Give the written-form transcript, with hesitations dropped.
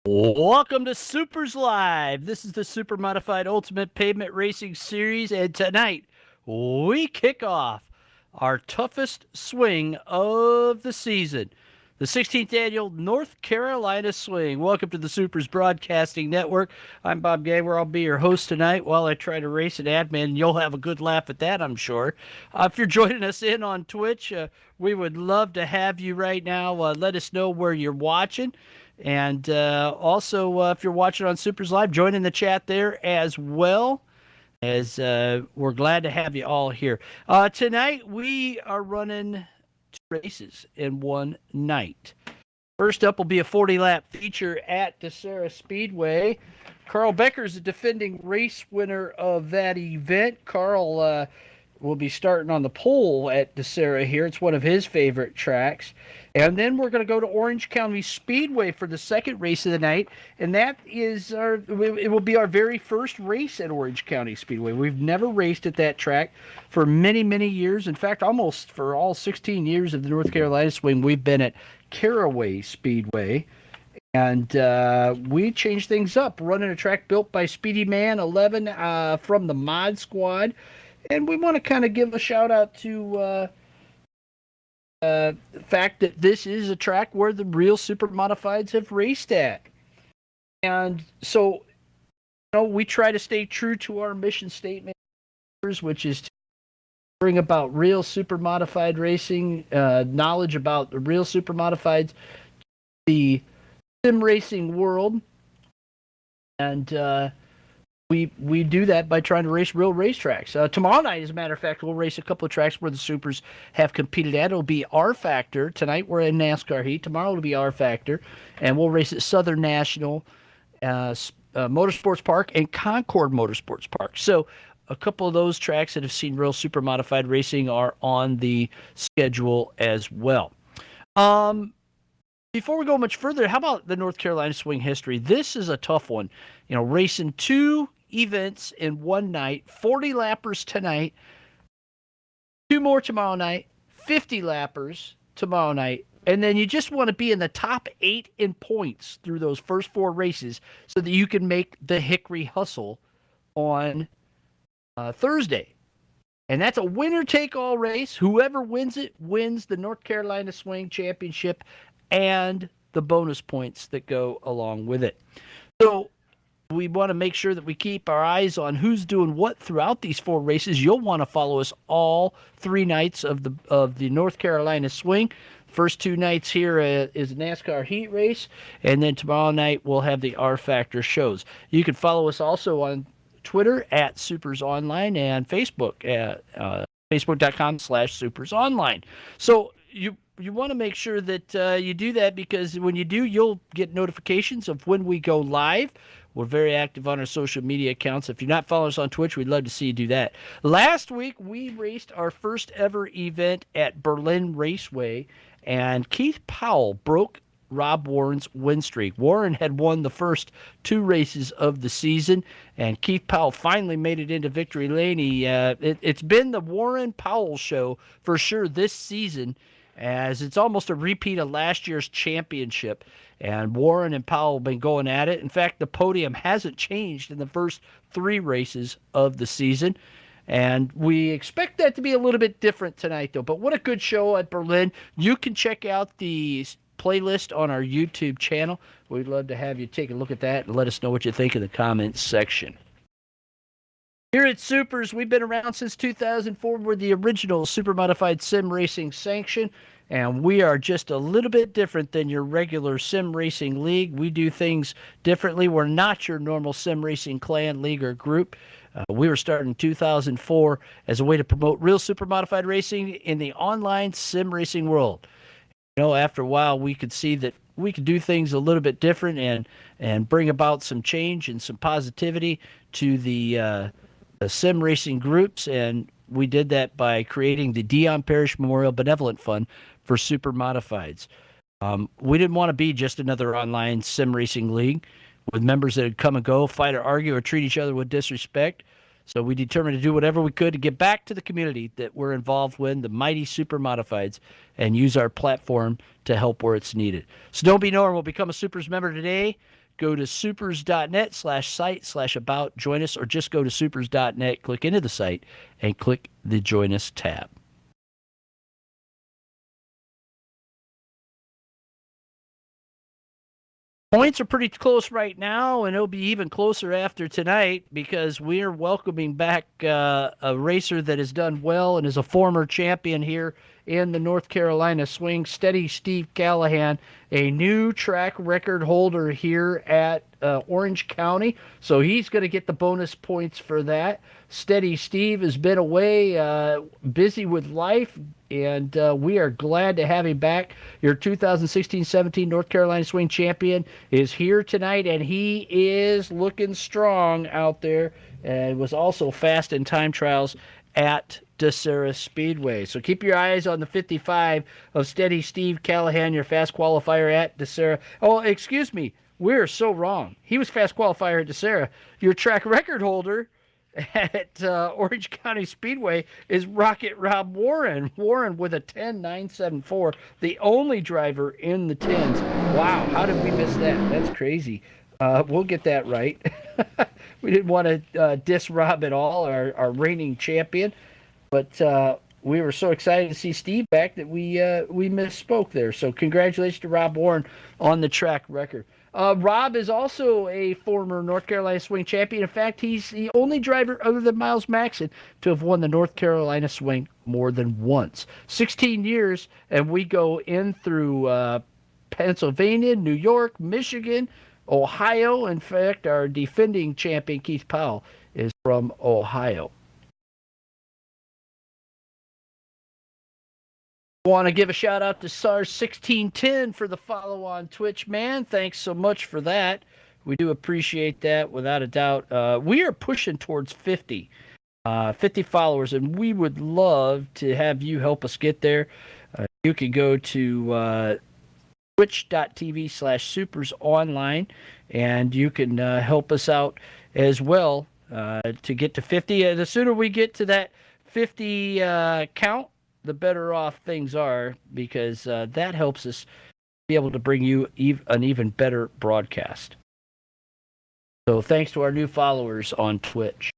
Welcome to Supers Live. This is the Supermodified Ultimate Pavement Racing Series, and tonight we kick off our toughest swing of the season, the 16th annual North Carolina Swing. Welcome to the Supers Broadcasting Network. I'm Bob Gawer. I'll be your host tonight while I try to race an admin. You'll have a good laugh at that, I'm sure. If you're joining us in on Twitch, we would love to have you right now. Let us know where you're watching. And also, if you're watching on Supers Live, join in the chat there as well, as we're glad to have you all here. Tonight, we are running two races in one night. First up will be a 40-lap feature at DeSera Speedway. Carl Becker is the defending race winner of that event. Carl will be starting on the pole at DeSera here. It's one of his favorite tracks. And then we're going to go to Orange County Speedway for the second race of the night, and it will be our very first race at Orange County Speedway. We've never raced at that track for many, many years. In fact, almost for all 16 years of the North Carolina Swing, we've been at Caraway Speedway. And we changed things up, running a track built by Speedy Man 11 from the Mod Squad. And we want to kind of give a shout out to the fact that this is a track where the real Supermodifieds have raced at. And so, we try to stay true to our mission statement, which is to bring about real Supermodified racing, knowledge about the real Supermodifieds, the sim racing world. And we do that by trying to race real racetracks. Tomorrow night, as a matter of fact, we'll race a couple of tracks where the Supers have competed at. It'll be R Factor. Tonight we're in NASCAR heat. Tomorrow it'll be R Factor. And we'll race at Southern National Motorsports Park and Concord Motorsports Park. So a couple of those tracks that have seen real Supermodified racing are on the schedule as well. Before we go much further, how about the North Carolina Swing history? This is a tough one. Racing two events in one night, 40 lappers tonight, two more tomorrow night, 50 lappers tomorrow night, and then you just want to be in the top 8 in points through those first 4 races so that you can make the Hickory Hustle on Thursday. And that's a winner-take-all race. Whoever wins it wins the North Carolina Swing Championship and the bonus points that go along with it. So we want to make sure that we keep our eyes on who's doing what throughout these 4 races. You'll want to follow us all 3 nights of the North Carolina Swing. First 2 nights here is a NASCAR heat race, and then tomorrow night we'll have the R Factor shows. You can follow us also on Twitter at Supers Online and Facebook at facebook.com/Supers Online. So you want to make sure that you do that, because when you do, you'll get notifications of when we go live. We're very active on our social media accounts. If you're not following us on Twitch, we'd love to see you do that. Last week, we raced our first ever event at Berlin Raceway, and Keith Powell broke Rob Warren's win streak. Warren had won the first 2 races of the season, and Keith Powell finally made it into victory lane. It's been the Warren Powell show for sure this season, as it's almost a repeat of last year's championship. And Warren and Powell have been going at it. In fact, the podium hasn't changed in the first 3 races of the season. And we expect that to be a little bit different tonight, though. But what a good show at Berlin. You can check out the playlist on our YouTube channel. We'd love to have you take a look at that and let us know what you think in the comments section. Here at Supers, we've been around since 2004. We're the original Supermodified sim racing sanction, and we are just a little bit different than your regular sim racing league. We do things differently. We're not your normal sim racing clan, league, or group. We were started in 2004 as a way to promote real Supermodified racing in the online sim racing world. After a while, we could see that we could do things a little bit different and bring about some change and some positivity to the sim racing groups, and we did that by creating the Dion Parrish Memorial Benevolent Fund for Supermodifieds. We didn't want to be just another online sim racing league with members that would come and go, fight or argue or treat each other with disrespect. So we determined to do whatever we could to get back to the community that we're involved with, the mighty Supermodifieds, and use our platform to help where it's needed. So don't be normal. Become a Supers member today. Go to supers.net/site/about, join us, or just go to supers.net, click into the site, and click the Join Us tab. Points are pretty close right now, and it'll be even closer after tonight because we're welcoming back a racer that has done well and is a former champion here in the North Carolina swing, Steady Steve Callahan, a new track record holder here at Orange County. So he's going to get the bonus points for that. Steady Steve has been away, busy with life, and we are glad to have him back. Your 2016-17 North Carolina Swing Champion is here tonight, and he is looking strong out there, and was also fast in time trials at DeSera Speedway. So keep your eyes on the 55 of Steady Steve Callahan, your fast qualifier at DeSera. Oh, excuse me. We're so wrong. He was fast qualifier at DeSera. Your track record holder at Orange County Speedway is Rocket Rob Warren. Warren with a 10.974, the only driver in the 10s. Wow, how did we miss that? That's crazy. We'll get that right. We didn't want to diss Rob at all, our reigning champion, but we were so excited to see Steve back that we misspoke there. So congratulations to Rob Warren on the track record. Rob is also a former North Carolina Swing champion. In fact, he's the only driver other than Miles Maxon to have won the North Carolina Swing more than once. 16 years, and we go in through Pennsylvania, New York, Michigan, Ohio. In fact, our defending champion, Keith Powell, is from Ohio. Want to give a shout out to SUPRS 1610 for the follow on Twitch, man. Thanks so much for that. We do appreciate that without a doubt. We are pushing towards 50 followers, and we would love to have you help us get there. You can go to twitch.tv/supers online, and you can help us out as well to get to 50. The sooner we get to that 50 count, the better off things are, because that helps us be able to bring you an even better broadcast. So thanks to our new followers on Twitch.